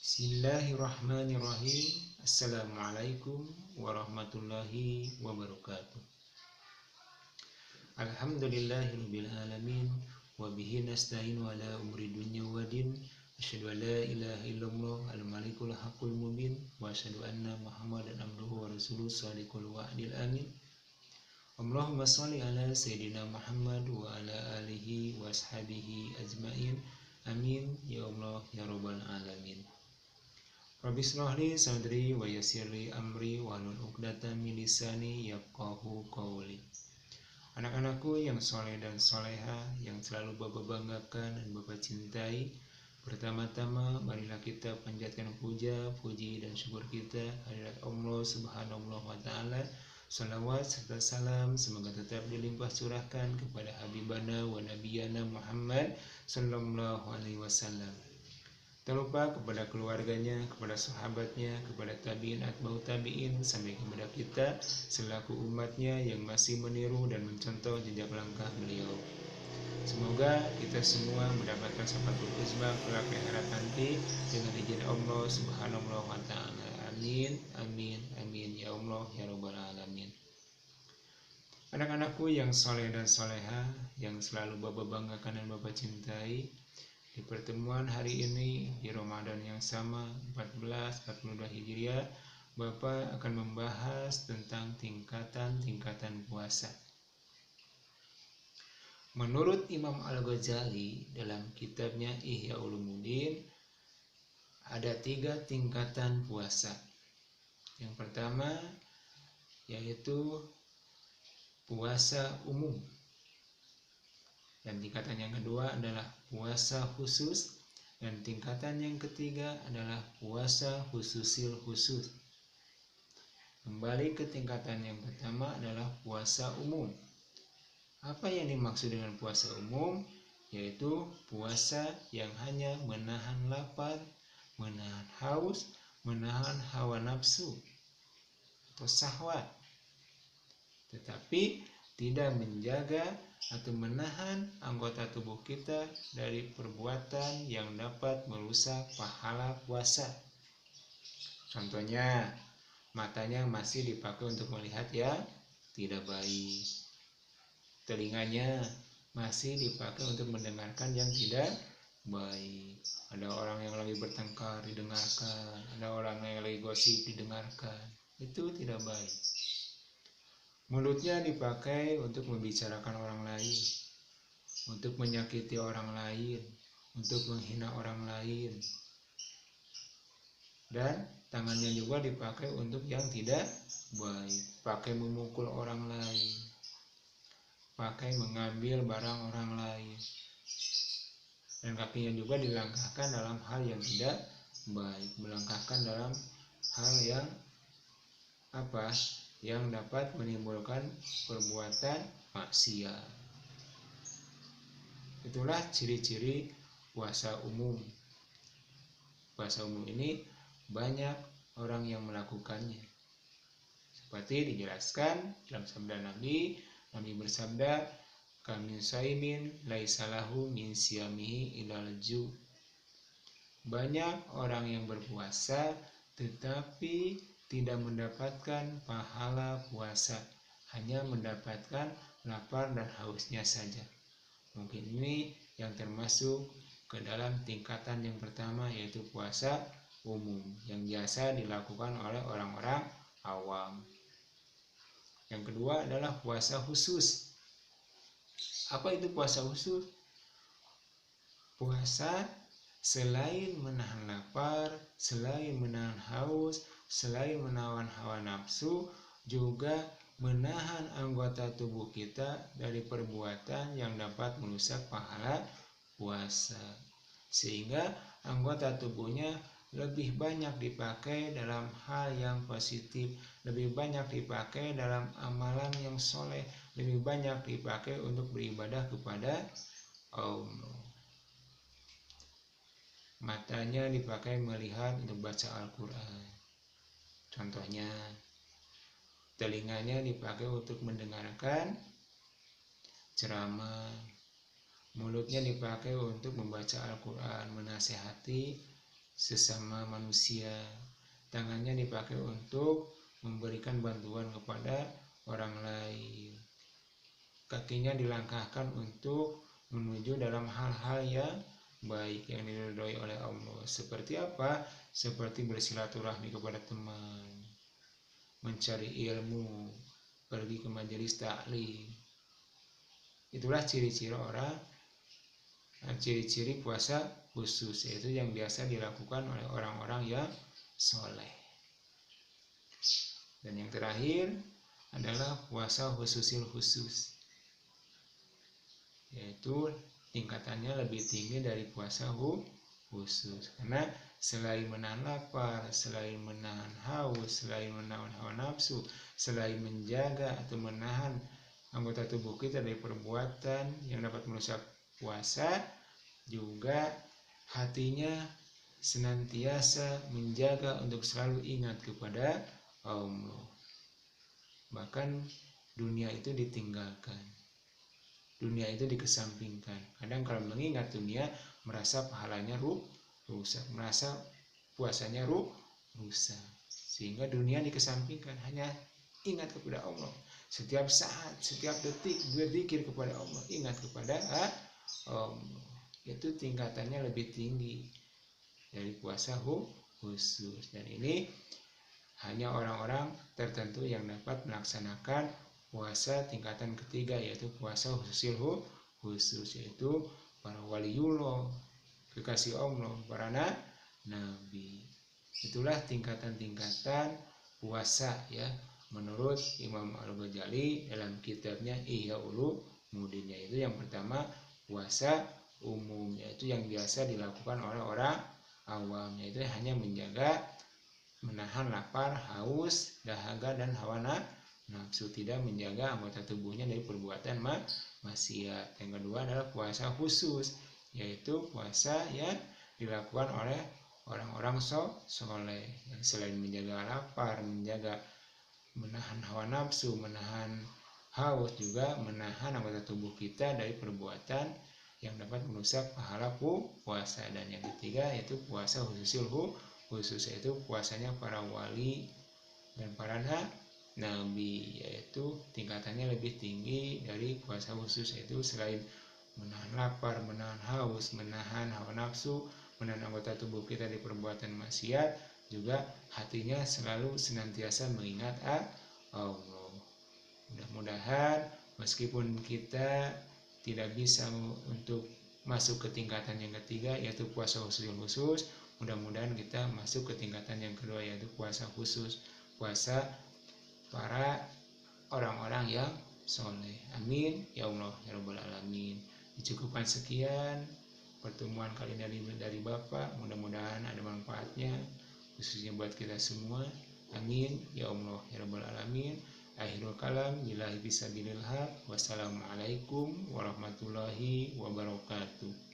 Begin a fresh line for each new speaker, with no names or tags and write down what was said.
Bismillahirrahmanirrahim. Assalamualaikum warahmatullahi wabarakatuh. Alhamdulillahirabbil alamin wa bihi nasta'inu ala umri dunya waddin. Asyhadu an la ilaha illallah al-malikul haqqul mubin wa asyhadu anna Muhammadan abduhu wa rasuluhu shadiqul wa'dil amin. Allahumma shalli ala sayyidina Muhammad wa ala alihi wa ashabihi ajmain. Amin ya Allah ya rabbal alamin. Rabbi shrah li sadri wa yassir li amri wahlul 'uqdatam min lisani yafqahu qawli. Anak-anakku yang soleh dan soleha, yang selalu Bapak banggakan dan Bapak cintai, pertama-tama marilah kita panjatkan puja, puji dan syukur kita kehadirat Allah Subhanahu wa taala. Salawat serta salam semoga tetap dilimpah curahkan kepada habibana wa nabiyana Muhammad sallallahu alaihi wasallam. Tak lupa kepada keluarganya, kepada sahabatnya, kepada tabi'in atba'u tabi'in, sampai kepada kita selaku umatnya yang masih meniru dan mencontoh jejak langkah beliau. Semoga kita semua mendapatkan syafaat uzma kelak di akhirat nanti dengan izin Allah Subhanahu wa taala. Amin, amin, amin ya Allah ya rabbal alamin. Anak-anakku yang soleh dan soleha, yang selalu Bapak banggakan dan Bapak cintai, di pertemuan hari ini di Ramadan yang sama 1442 Hijriah, Bapak akan membahas tentang tingkatan-tingkatan puasa. Menurut Imam Al-Ghazali dalam kitabnya Ihya Ulumuddin, ada 3 tingkatan puasa. Yang pertama yaitu puasa umum. Dan tingkatan yang kedua adalah puasa khusus, dan tingkatan yang ketiga adalah puasa khususil khusus. Kembali ke tingkatan yang pertama adalah puasa umum. Apa yang dimaksud dengan puasa umum? Yaitu puasa yang hanya menahan lapar, menahan haus, menahan hawa nafsu atau syahwat, tetapi tidak menjaga atau menahan anggota tubuh kita dari perbuatan yang dapat merusak pahala puasa. Contohnya, matanya masih dipakai untuk melihat yang tidak baik. Telinganya masih dipakai untuk mendengarkan yang tidak baik. Ada orang yang lagi bertengkar didengarkan, ada orang yang lagi gosip didengarkan. Itu tidak baik. Mulutnya dipakai untuk membicarakan orang lain, untuk menyakiti orang lain, untuk menghina orang lain. Dan tangannya juga dipakai untuk yang tidak baik, pakai memukul orang lain, pakai mengambil barang orang lain. Dan kakinya juga dilangkahkan dalam hal yang tidak baik, melangkahkan dalam hal yang yang dapat menimbulkan perbuatan maksiat. Itulah ciri-ciri puasa umum. Puasa umum ini banyak orang yang melakukannya. Seperti dijelaskan dalam sabda Nabi bersabda, "Kamin shaimin laisa lahu min siyamihi ilal ju." Banyak orang yang berpuasa tetapi tidak mendapatkan pahala puasa, hanya mendapatkan lapar dan hausnya saja. Mungkin ini yang termasuk ke dalam tingkatan yang pertama, yaitu puasa umum yang biasa dilakukan oleh orang-orang awam. Yang kedua adalah puasa khusus. Apa itu puasa khusus? Puasa selain menahan lapar, selain menahan haus, selain menahan hawa nafsu, juga menahan anggota tubuh kita dari perbuatan yang dapat merusak pahala puasa. Sehingga anggota tubuhnya lebih banyak dipakai dalam hal yang positif, lebih banyak dipakai dalam amalan yang soleh, lebih banyak dipakai untuk beribadah kepada Allah. Matanya dipakai melihat untuk baca Al-Quran. Contohnya, telinganya dipakai untuk mendengarkan ceramah, mulutnya dipakai untuk membaca Al-Quran, menasehati sesama manusia. Tangannya dipakai untuk memberikan bantuan kepada orang lain. Kakinya dilangkahkan untuk menuju dalam hal-hal yang baik yang diridhoi oleh Allah. Seperti apa? Seperti bersilaturahmi kepada teman, mencari ilmu, pergi ke majelis taklim. Itulah ciri-ciri puasa khusus, yaitu yang biasa dilakukan oleh orang-orang yang soleh. Dan yang terakhir adalah puasa khususil khusus, yaitu tingkatannya lebih tinggi dari puasa khusus, karena selain menahan lapar, selain menahan haus, selain menahan hawa nafsu, selain menjaga atau menahan anggota tubuh kita dari perbuatan yang dapat merusak puasa, juga hatinya senantiasa menjaga untuk selalu ingat kepada Allah. Bahkan dunia itu ditinggalkan, dunia itu dikesampingkan. Kadang kalau mengingat dunia merasa pahalanya rusak, merasa puasanya rusak, sehingga dunia dikesampingkan, hanya ingat kepada Allah. Setiap saat, setiap detik berzikir kepada Allah, ingat kepada Allah. Itu tingkatannya lebih tinggi dari puasa khusus. Dan ini hanya orang-orang tertentu yang dapat melaksanakan puasa tingkatan ketiga, yaitu puasa khususil khusus, yaitu para waliullah, kekasih Allah, para nabi. Itulah tingkatan-tingkatan puasa ya, menurut Imam Al-Ghazali dalam kitabnya Ihya Ulumuddin. Yaitu yang pertama puasa umum, yaitu yang biasa dilakukan oleh orang awam, yaitu hanya menjaga menahan lapar, haus, dahaga, dan hawa nafsu, tidak menjaga anggota tubuhnya dari perbuatan maksiat. Yang kedua adalah puasa khusus, yaitu puasa yang dilakukan oleh orang-orang soleh, yang selain menjaga lapar, menjaga menahan hawa nafsu, menahan haus, juga menahan anggota tubuh kita dari perbuatan yang dapat merusak pahala puasa. Dan yang ketiga yaitu puasa khususil khusus, yaitu puasanya para wali dan para nabi, yaitu tingkatannya lebih tinggi dari puasa khusus, yaitu selain menahan lapar, menahan haus, menahan hawa nafsu, menahan anggota tubuh kita di perbuatan maksiat, juga hatinya selalu senantiasa mengingat Allah. Mudah-mudahan meskipun kita tidak bisa untuk masuk ke tingkatan yang ketiga, yaitu puasa khusus, mudah-mudahan kita masuk ke tingkatan yang kedua, yaitu puasa khusus, puasa para orang-orang yang soleh. Amin ya Allah ya Rabbal Alamin. Dicukupkan sekian pertemuan kali ini dari Bapak, mudah-mudahan ada manfaatnya khususnya buat kita semua. Amin ya Allah ya Rabbal Alamin. Akhirul kalam, billahi fisabilillah. Wassalamualaikum warahmatullahi wabarakatuh.